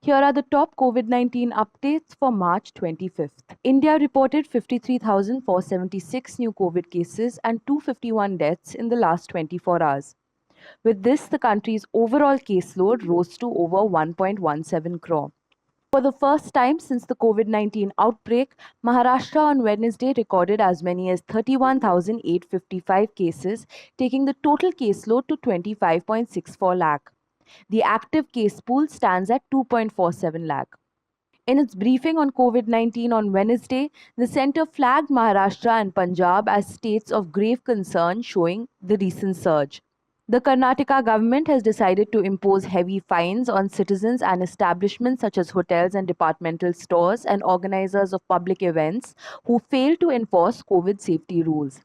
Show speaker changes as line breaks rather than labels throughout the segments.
Here are the top COVID-19 updates for March 25th. India reported 53,476 new COVID cases and 251 deaths in the last 24 hours. With this, the country's overall caseload rose to over 1.17 crore. For the first time since the COVID-19 outbreak, Maharashtra on Wednesday recorded as many as 31,855 cases, taking the total caseload to 25.64 lakh. The active case pool stands at 2.47 lakh. In its briefing on COVID-19 on Wednesday, the centre flagged Maharashtra and Punjab as states of grave concern, showing the recent surge. The Karnataka government has decided to impose heavy fines on citizens and establishments such as hotels and departmental stores and organizers of public events who fail to enforce COVID safety rules.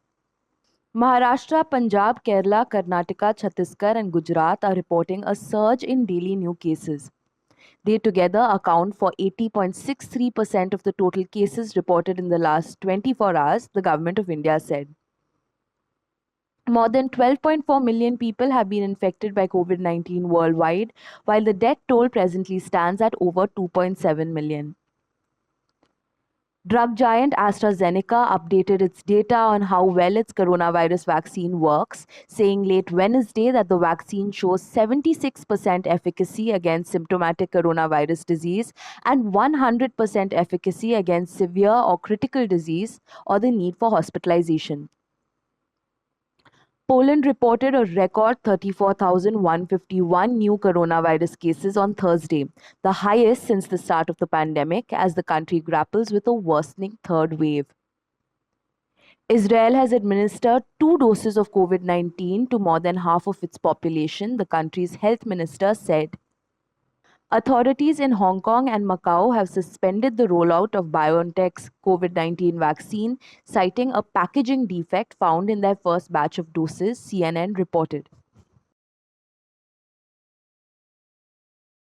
Maharashtra, Punjab, Kerala, Karnataka, Chhattisgarh, and Gujarat are reporting a surge in daily new cases. They together account for 80.63% of the total cases reported in the last 24 hours, the Government of India said. More than 12.4 million people have been infected by COVID-19 worldwide, while the death toll presently stands at over 2.7 million. Drug giant AstraZeneca updated its data on how well its coronavirus vaccine works, saying late Wednesday that the vaccine shows 76% efficacy against symptomatic coronavirus disease and 100% efficacy against severe or critical disease or the need for hospitalization. Poland reported a record 34,151 new coronavirus cases on Thursday, the highest since the start of the pandemic, as the country grapples with a worsening third wave. Israel has administered 2 doses of COVID-19 to more than half of its population, the country's health minister said. Authorities in Hong Kong and Macau have suspended the rollout of BioNTech's COVID-19 vaccine, citing a packaging defect found in their first batch of doses, CNN reported.